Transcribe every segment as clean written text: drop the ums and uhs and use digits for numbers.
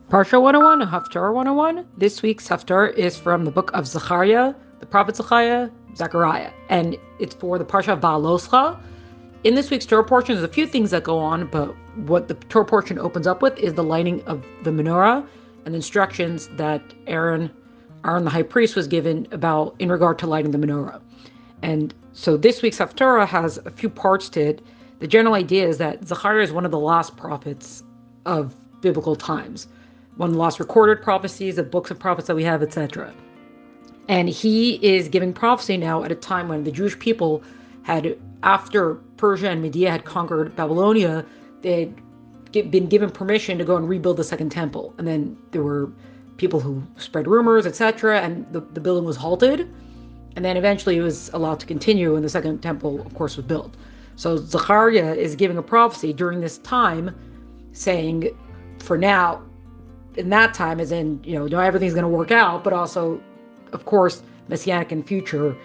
Parsha 101 and Haftarah 101. This week's Haftarah is from the book of Zechariah, the prophet Zechariah, and it's for the Parsha of Behaalotecha. In this week's Torah portion, there's a few things that go on, but what the Torah portion opens up with is the lighting of the Menorah and the instructions that Aaron the high priest, was given about in regard to lighting the Menorah. And so this week's Haftarah has a few parts to it. The general idea is that Zechariah is one of the last prophets of biblical times, one of the last recorded prophecies, the books of prophets that we have, etc. And he is giving prophecy now at a time when the Jewish people had, after Persia and Media had conquered Babylonia, they had been given permission to go and rebuild the second temple. And then there were people who spread rumors, etc., and the building was halted. And then eventually it was allowed to continue, and the second temple, of course, was built. So Zechariah is giving a prophecy during this time, saying, for now, in that time, as in, not everything's going to work out, but also, of course, messianic and future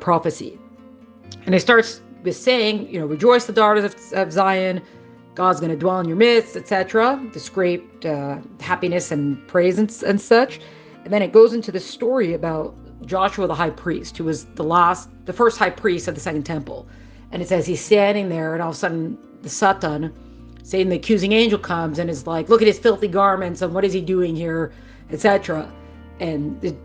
prophecy. And it starts with saying, rejoice, the daughters of Zion, God's going to dwell in your midst, etc. This great happiness and praise and such. And then it goes into the story about Joshua the high priest, who was the first high priest of the second temple. And it says he's standing there, and all of a sudden the Satan, Satan, the accusing angel, comes and is like, look at his filthy garments, and what is he doing here, etc. And the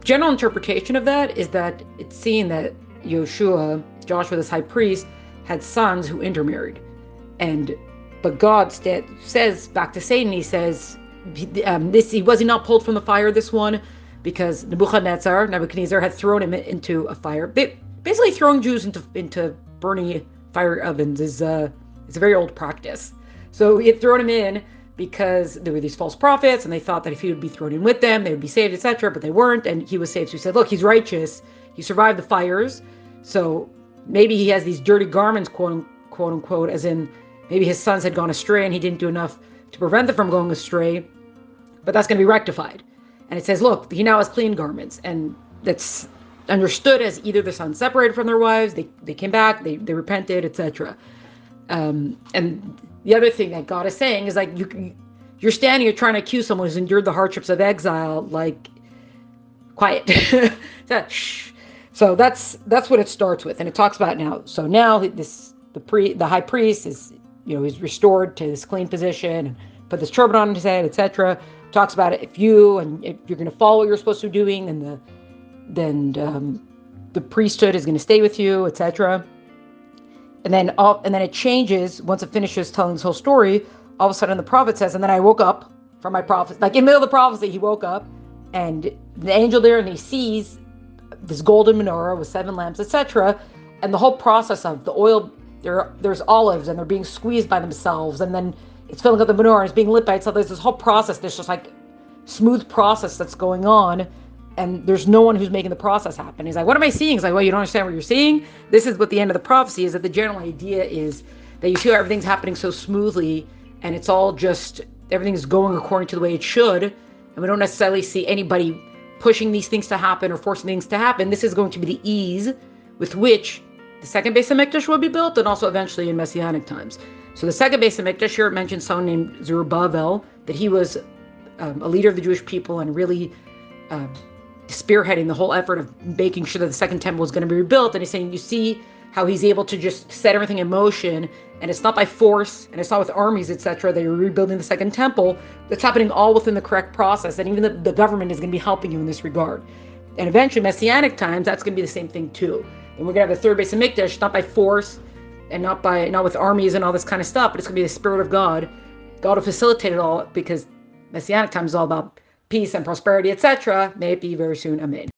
general interpretation of that is that it's seen that Joshua, this high priest, had sons who intermarried. But God says back to Satan, he says, was he not pulled from the fire, this one? Because Nebuchadnezzar had thrown him into a fire. Basically, throwing Jews into burning fire ovens is a very old practice. So he had thrown him in because there were these false prophets, and they thought that if he would be thrown in with them, they would be saved, etc. But they weren't, and he was saved. So he said, look, he's righteous. He survived the fires. So maybe he has these dirty garments, quote unquote, as in maybe his sons had gone astray and he didn't do enough to prevent them from going astray. But that's going to be rectified. And it says, look, he now has clean garments. And that's understood as either the sons separated from their wives, they came back, they repented, etc. And the other thing that God is saying is, like, you're standing, you're trying to accuse someone who's endured the hardships of exile, like, quiet. Shh. So that's what it starts with, and it talks about now. So now the high priest is, he's restored to his clean position, and put this turban on his head, etc. Talks about it. If you're going to follow what you're supposed to be doing, then the priesthood is going to stay with you, etc. And then it changes once it finishes telling this whole story. All of a sudden, the prophet says, and then I woke up from my prophecy. Like, in the middle of the prophecy, he woke up, and the angel there, and he sees this golden menorah with 7 lamps, etc. And the whole process of the oil, there's olives, and they're being squeezed by themselves, and then it's filling up the menorah, and it's being lit by itself. There's this whole process. There's just like smooth process that's going on, and there's no one who's making the process happen. He's like, what am I seeing? He's like, well, you don't understand what you're seeing? This is what the end of the prophecy is, that the general idea is that you see how everything's happening so smoothly, and it's all just, everything's going according to the way it should, and we don't necessarily see anybody pushing these things to happen or forcing things to happen. This is going to be the ease with which the second Beis HaMikdash will be built, and also eventually in Messianic times. So the second Beis HaMikdash, here it mentions someone named Zerubbabel, that he was a leader of the Jewish people and really spearheading the whole effort of making sure that the second temple was going to be rebuilt. And he's saying, you see how he's able to just set everything in motion, and it's not by force, and it's not with armies, etc. They're rebuilding the second temple. It's happening all within the correct process, and even the government is going to be helping you in this regard. And eventually, Messianic times, that's going to be the same thing too. And we're going to have the third Beis HaMikdash, not by force, and not with armies and all this kind of stuff, but it's going to be the Spirit of God. God will facilitate it all, because Messianic times is all about peace and prosperity, etc. May it be very soon. Amen.